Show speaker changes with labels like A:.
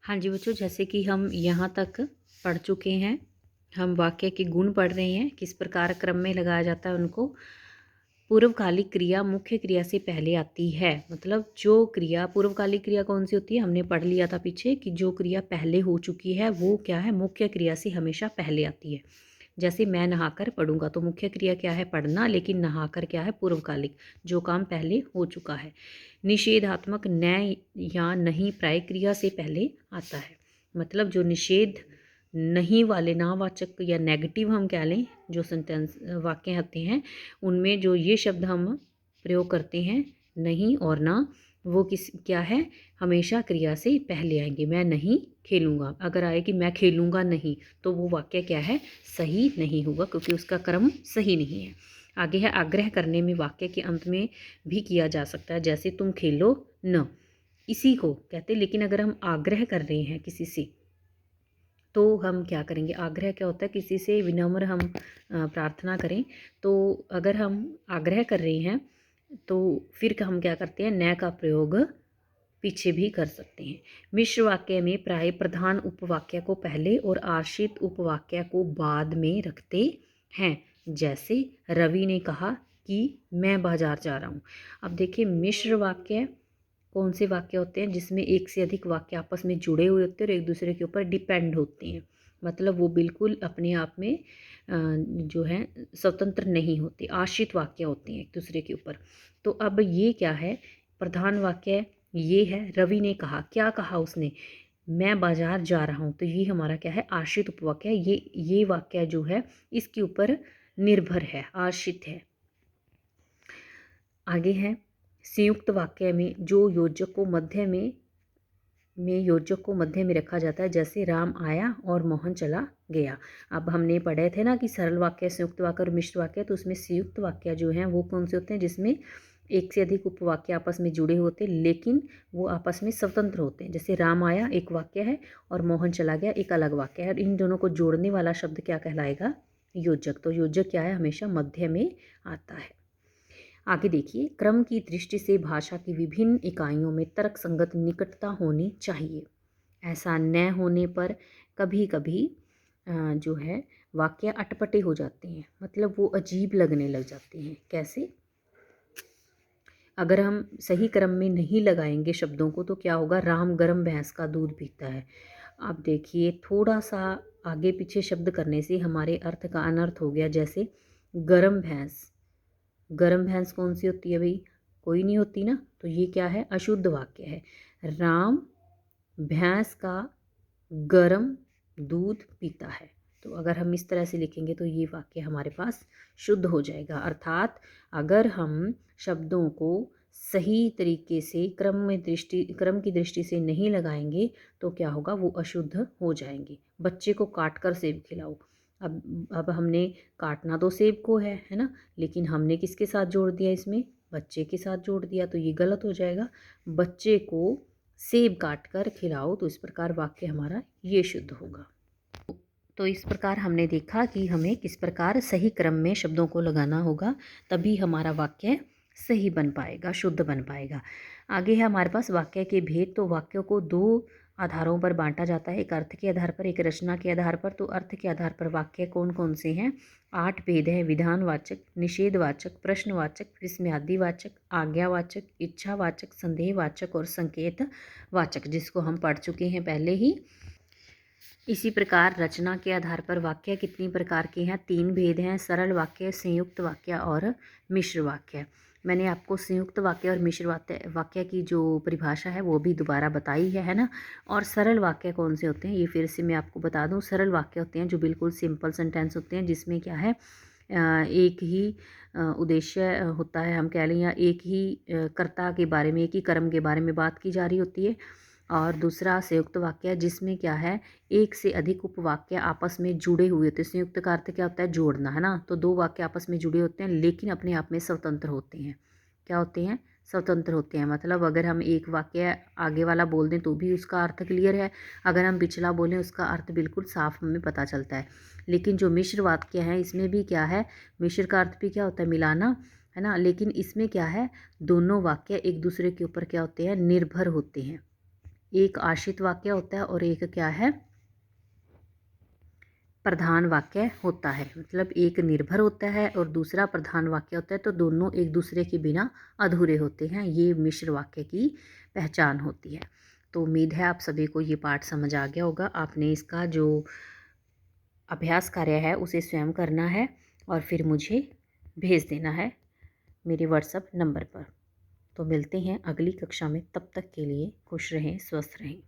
A: हाँ जी बच्चों, जैसे कि हम यहाँ तक पढ़ चुके हैं, हम वाक्य के गुण पढ़ रहे हैं, किस प्रकार क्रम में लगाया जाता है उनको। पूर्वकालिक क्रिया मुख्य क्रिया से पहले आती है, मतलब जो क्रिया पूर्वकालिक क्रिया कौन सी होती है, हमने पढ़ लिया था पीछे कि जो क्रिया पहले हो चुकी है वो क्या है, मुख्य क्रिया से हमेशा पहले आती है। जैसे मैं नहाकर पढ़ूंगा तो मुख्य क्रिया क्या है, पढ़ना, लेकिन नहाकर क्या है, पूर्वकालिक, जो काम पहले हो चुका है। निषेधात्मक न या नहीं प्राय क्रिया से पहले आता है, मतलब जो निषेध नहीं वाले नावाचक या नेगेटिव हम कह लें जो सेंटेंस वाक्य होते हैं, उनमें जो ये शब्द हम प्रयोग करते हैं नहीं और ना, वो किस क्या है, हमेशा क्रिया से पहले आएंगे। मैं नहीं खेलूँगा, अगर आए कि मैं खेलूँगा नहीं, तो वो वाक्य क्या है, सही नहीं होगा, क्योंकि उसका क्रम सही नहीं है। आगे है आग्रह करने में वाक्य के अंत में भी किया जा सकता है, जैसे तुम खेलो न, इसी को कहते हैं। लेकिन अगर हम आग्रह कर रहे हैं किसी से तो हम क्या करेंगे, आग्रह क्या होता है, किसी से विनम्र हम प्रार्थना करें, तो अगर हम आग्रह कर रहे हैं तो फिर हम क्या करते हैं, न का प्रयोग पीछे भी कर सकते हैं। मिश्र वाक्य में प्राय प्रधान उपवाक्य को पहले और आश्रित उपवाक्य को बाद में रखते हैं। जैसे रवि ने कहा कि मैं बाजार जा रहा हूँ। अब देखिए, मिश्र वाक्य कौन से वाक्य होते हैं, जिसमें एक से अधिक वाक्य आपस में जुड़े हुए होते हैं और एक दूसरे के ऊपर डिपेंड होते हैं, मतलब वो बिल्कुल अपने आप में जो है स्वतंत्र नहीं होते, आश्रित वाक्य होते हैं एक दूसरे के ऊपर। तो अब ये क्या है, प्रधान वाक्य ये है, रवि ने कहा, क्या कहा उसने, मैं बाजार जा रहा हूँ, तो ये हमारा क्या है, आश्रित उपवाक्य है। ये वाक्य जो है इसके ऊपर निर्भर है, आश्रित है। आगे है संयुक्त वाक्य में जो योजक को मध्य में रखा जाता है, जैसे राम आया और मोहन चला गया। अब हमने पढ़े थे ना कि सरल वाक्य, संयुक्त वाक्य और मिश्र वाक्य, तो उसमें संयुक्त वाक्य जो हैं वो कौन से होते हैं, जिसमें एक से अधिक उपवाक्य आपस में जुड़े होते हैं, लेकिन वो आपस में स्वतंत्र होते हैं। जैसे राम आया एक वाक्य है और मोहन चला गया एक अलग वाक्य है, और इन दोनों को जोड़ने वाला शब्द क्या कहलाएगा, योजक। तो योजक क्या है, हमेशा मध्य में आता है। आगे देखिए, क्रम की दृष्टि से भाषा की विभिन्न इकाइयों में तर्क संगत निकटता होनी चाहिए। ऐसा न होने पर कभी कभी जो है वाक्य अटपटे हो जाते हैं, मतलब वो अजीब लगने लग जाते हैं। कैसे, अगर हम सही क्रम में नहीं लगाएंगे शब्दों को तो क्या होगा, राम गरम भैंस का दूध पीता है। अब देखिए, थोड़ा सा आगे पीछे शब्द करने से हमारे अर्थ का अनर्थ हो गया। जैसे गरम भैंस, गरम भैंस कौन सी होती है भाई, कोई नहीं होती ना, तो ये क्या है, अशुद्ध वाक्य है। राम भैंस का गरम दूध पीता है, तो अगर हम इस तरह से लिखेंगे तो ये वाक्य हमारे पास शुद्ध हो जाएगा। अर्थात अगर हम शब्दों को सही तरीके से क्रम की दृष्टि से नहीं लगाएंगे तो क्या होगा, वो अशुद्ध हो जाएंगे। बच्चे को काट कर सेब खिलाओ, अब हमने काटना तो सेब को है ना, लेकिन हमने किसके साथ जोड़ दिया, इसमें बच्चे के साथ जोड़ दिया, तो ये गलत हो जाएगा। बच्चे को सेब काट कर खिलाओ, तो इस प्रकार वाक्य हमारा ये शुद्ध होगा। तो इस प्रकार हमने देखा कि हमें किस प्रकार सही क्रम में शब्दों को लगाना होगा, तभी हमारा वाक्य सही बन पाएगा, शुद्ध बन पाएगा। आगे है हमारे पास वाक्य के भेद। तो वाक्यों को दो आधारों पर बांटा जाता है, एक अर्थ के आधार पर, एक रचना के आधार पर। तो अर्थ के आधार पर वाक्य कौन कौन से हैं, 8 भेद हैं। विधानवाचक, निषेधवाचक, प्रश्नवाचक, विस्मयादिवाचक, आज्ञावाचक, इच्छावाचक, संदेहवाचक और संकेतवाचक, जिसको हम पढ़ चुके हैं पहले ही। इसी प्रकार रचना के आधार पर वाक्य कितनी प्रकार के हैं, 3 भेद हैं, सरल वाक्य, संयुक्त वाक्य और मिश्र वाक्य। मैंने आपको संयुक्त वाक्य और मिश्र वाक्य की जो परिभाषा है वो भी दोबारा बताई है ना। और सरल वाक्य कौन से होते हैं, ये फिर से मैं आपको बता दूं। सरल वाक्य होते हैं जो बिल्कुल सिंपल सेंटेंस होते हैं, जिसमें क्या है, एक ही उद्देश्य होता है, हम कह लें, या एक ही कर्ता के बारे में, एक ही कर्म के बारे में बात की जा रही होती है। और दूसरा संयुक्त वाक्य है, जिसमें क्या है, एक से अधिक उपवाक्य आपस में जुड़े हुए होते हैं। संयुक्त का अर्थ क्या होता है, जोड़ना, है ना। तो 2 वाक्य आपस में जुड़े होते हैं, लेकिन अपने आप में स्वतंत्र होते हैं। क्या होते हैं, स्वतंत्र होते हैं। मतलब अगर हम एक वाक्य आगे वाला बोल दें तो भी उसका अर्थ क्लियर है, अगर हम पिछला बोलें उसका अर्थ बिल्कुल साफ हमें पता चलता है। लेकिन जो मिश्र वाक्य है, इसमें भी क्या है, मिश्र का अर्थ भी क्या होता है, मिलाना, है ना। लेकिन इसमें क्या है, दोनों वाक्य एक दूसरे के ऊपर क्या होते हैं, निर्भर होते हैं। एक आश्रित वाक्य होता है और एक क्या है, प्रधान वाक्य होता है। मतलब एक निर्भर होता है और दूसरा प्रधान वाक्य होता है, तो दोनों एक दूसरे के बिना अधूरे होते हैं। ये मिश्र वाक्य की पहचान होती है। तो उम्मीद है आप सभी को ये पाठ समझ आ गया होगा। आपने इसका जो अभ्यास कार्य है उसे स्वयं करना है और फिर मुझे भेज देना है मेरे व्हाट्सएप नंबर पर। तो मिलते हैं अगली कक्षा में, तब तक के लिए खुश रहें, स्वस्थ रहें।